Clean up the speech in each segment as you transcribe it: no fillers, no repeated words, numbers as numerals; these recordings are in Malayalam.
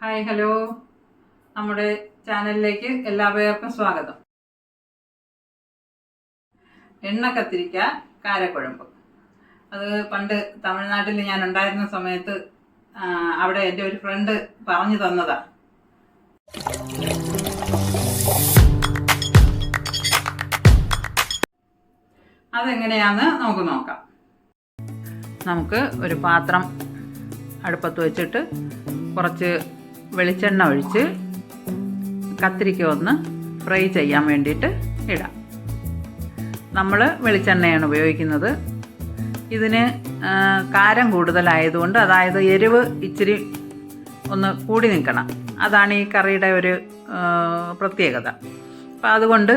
ഹായ് ഹലോ, നമ്മുടെ ചാനലിലേക്ക് എല്ലാവർക്കും സ്വാഗതം. എണ്ണ കത്തിരിക്ക കാരക്കുഴമ്പ്. അത് പണ്ട് തമിഴ്നാട്ടിൽ ഞാൻ ഉണ്ടായിരുന്ന സമയത്ത് അവിടെ എൻ്റെ ഒരു ഫ്രണ്ട് പറഞ്ഞു തന്നതാ. അതെങ്ങനെയാന്ന് നമുക്ക് നോക്കാം. നമുക്ക് ഒരു പാത്രം അടുപ്പത്ത് വെച്ചിട്ട് കുറച്ച് വെളിച്ചെണ്ണ ഒഴിച്ച് കത്തിരിക്ക ഒന്ന് ഫ്രൈ ചെയ്യാൻ വേണ്ടിയിട്ട് ഇടാം. നമ്മൾ വെളിച്ചെണ്ണയാണ് ഉപയോഗിക്കുന്നത്. ഇതിന് കാരം കൂടുതലായതുകൊണ്ട്, അതായത് എരിവ് ഇച്ചിരി ഒന്ന് കൂടി നിൽക്കണം. അതാണ് ഈ കറിയുടെ ഒരു പ്രത്യേകത. അപ്പം അതുകൊണ്ട്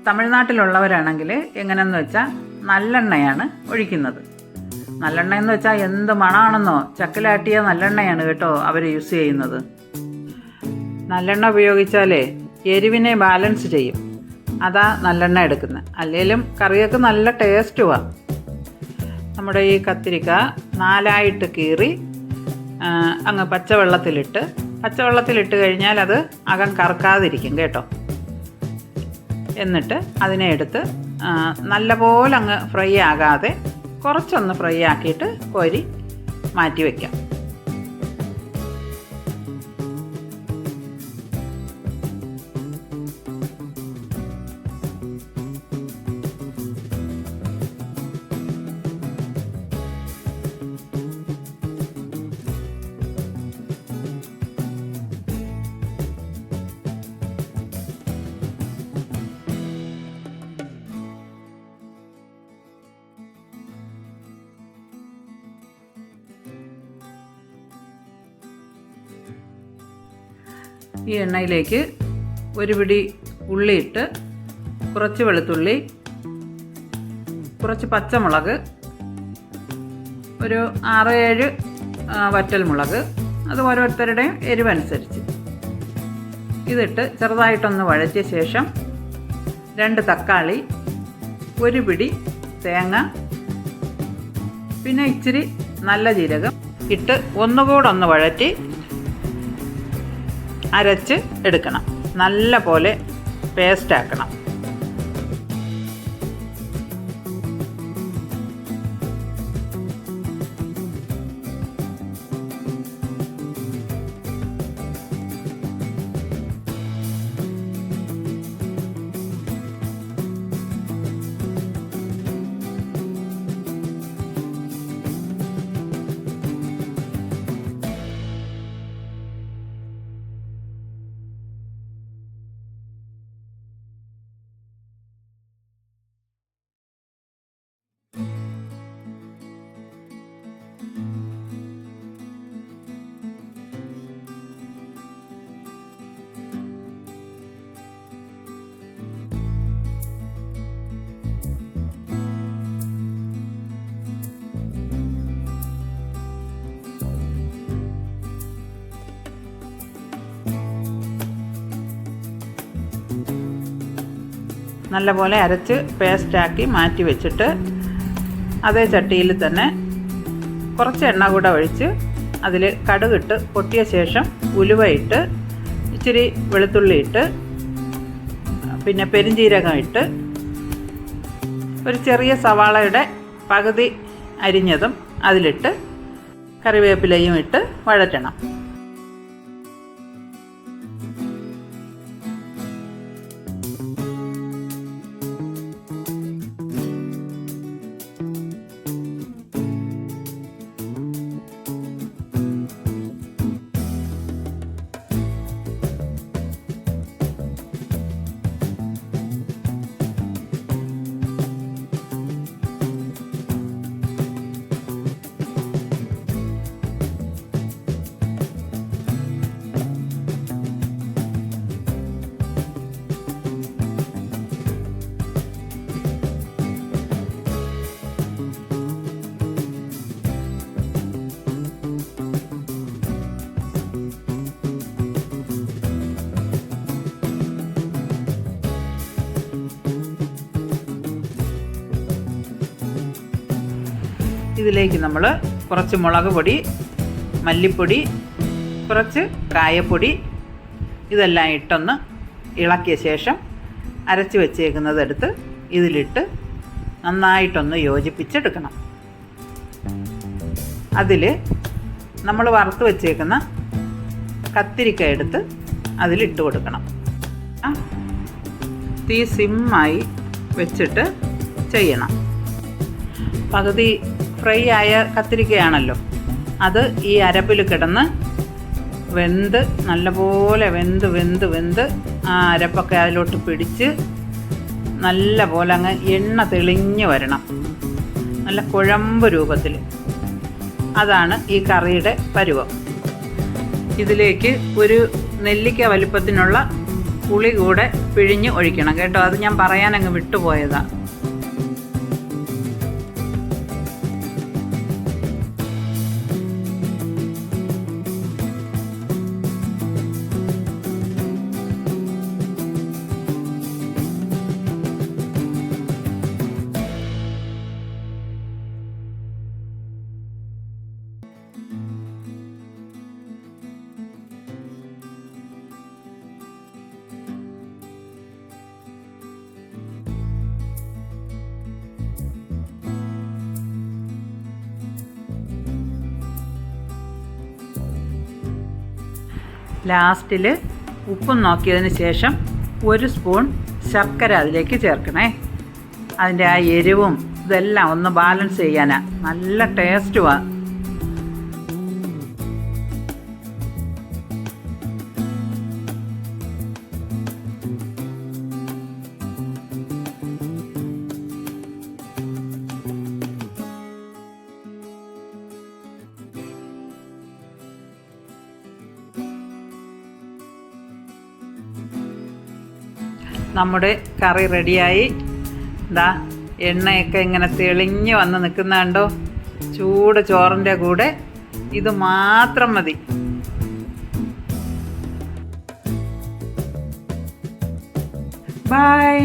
തമിഴ്നാട്ടിലുള്ളവരാണെങ്കിൽ എങ്ങനെയെന്ന് വെച്ചാൽ നല്ലെണ്ണയാണ് ഒഴിക്കുന്നത്. നല്ലെണ്ണ എന്ന് വെച്ചാൽ എന്ത് മണമാണെന്നോ, ചക്കിലാട്ടിയ നല്ലെണ്ണയാണ് കേട്ടോ അവർ യൂസ് ചെയ്യുന്നത്. നല്ലെണ്ണ ഉപയോഗിച്ചാലേ എരിവിനെ ബാലൻസ് ചെയ്യും. അതാ നല്ലെണ്ണ എടുക്കുന്നത്. അല്ലെങ്കിലും കറിയൊക്കെ നല്ല ടേസ്റ്റുമാണ്. നമ്മുടെ ഈ കത്തിരിക്ക 4ആയിട്ട് കീറി അങ്ങ് പച്ചവെള്ളത്തിലിട്ട് കഴിഞ്ഞാൽ അത് അകം കറക്കാതിരിക്കും കേട്ടോ. എന്നിട്ട് അതിനെ എടുത്ത് നല്ലപോലെ അങ്ങ് ഫ്രൈ ആകാതെ കുറച്ചൊന്ന് ഫ്രൈ ആക്കിയിട്ട് കോരി മാറ്റി വയ്ക്കാം. ഈ എണ്ണയിലേക്ക് ഒരു പിടി ഉള്ളിയിട്ട്, കുറച്ച് വെളുത്തുള്ളി, കുറച്ച് പച്ചമുളക്, ഒരു 6-7 വറ്റൽമുളക്, അത് ഓരോരുത്തരുടെയും എരിവനുസരിച്ച് ഇതിട്ട് ചെറുതായിട്ടൊന്ന് വഴറ്റിയ ശേഷം 2 തക്കാളി, ഒരു പിടി തേങ്ങ, പിന്നെ ഇച്ചിരി നല്ല ജീരകം ഇട്ട് ഒന്നുകൂടെ ഒന്ന് വഴറ്റി അരച്ച് എടുക്കണം. നല്ല പോലെ പേസ്റ്റ് ആക്കണം. നല്ലപോലെ അരച്ച് പേസ്റ്റാക്കി മാറ്റി വെച്ചിട്ട് അതേ ചട്ടിയിൽ തന്നെ കുറച്ച് എണ്ണ കൂടെ ഒഴിച്ച് അതിൽ കടുകിട്ട് പൊട്ടിയ ശേഷം ഉലുവയിട്ട്, ഇച്ചിരി വെളുത്തുള്ളി ഇട്ട്, പിന്നെ പെരുംജീരകം ഇട്ട്, ഒരു ചെറിയ സവാളയുടെ പകുതി അരിഞ്ഞതും അതിലിട്ട് കറിവേപ്പിലയും ഇട്ട് വഴറ്റണം. ഇതിലേക്ക് നമ്മൾ കുറച്ച് മുളക് പൊടി, മല്ലിപ്പൊടി, കുറച്ച് കായപ്പൊടി ഇതെല്ലാം ഇട്ടൊന്ന് ഇളക്കിയ ശേഷം അരച്ച് വെച്ചേക്കുന്നതെടുത്ത് ഇതിലിട്ട് നന്നായിട്ടൊന്ന് യോജിപ്പിച്ചെടുക്കണം. അതിൽ നമ്മൾ വറുത്ത് വെച്ചേക്കുന്ന കത്തിരിക്ക എടുത്ത് അതിലിട്ട് കൊടുക്കണം. തീ സിമ്മായി വെച്ചിട്ട് ചെയ്യണം. പകുതി ഫ്രൈ ആയ കത്തിരിക്കയാണല്ലോ, അത് ഈ അരപ്പിൽ കിടന്ന് നല്ലപോലെ വെന്ത് ആ അരപ്പൊക്കെ അതിലോട്ട് പിടിച്ച് നല്ല പോലെ അങ്ങ് എണ്ണ തെളിഞ്ഞ് വരണം, നല്ല കുഴമ്പ് രൂപത്തിൽ. അതാണ് ഈ കറിയുടെ പരുവം. ഇതിലേക്ക് ഒരു നെല്ലിക്ക വലിപ്പത്തിനുള്ള പുളി കൂടെ പിഴിഞ്ഞ് ഒഴിക്കണം കേട്ടോ. അത് ഞാൻ പറയാനങ്ങ് വിട്ടുപോയതാണ്. ലാസ്റ്റിൽ ഉപ്പും നോക്കിയതിന് ശേഷം 1 സ്പൂൺ ശർക്കര അതിലേക്ക് ചേർക്കണേ. അതിൻ്റെ ആ എരിവും ഇതെല്ലാം ഒന്ന് ബാലൻസ് ചെയ്യാനാണ്. നല്ല ടേസ്റ്റുമാണ്. നമ്മുടെ കറി റെഡിയായി. ഇതാ എണ്ണയൊക്കെ ഇങ്ങനെ തെളിഞ്ഞ് വന്ന് നിൽക്കുന്ന കണ്ടോ. ചൂട് ചോറിൻ്റെ കൂടെ ഇത് മാത്രം മതി. ബൈ.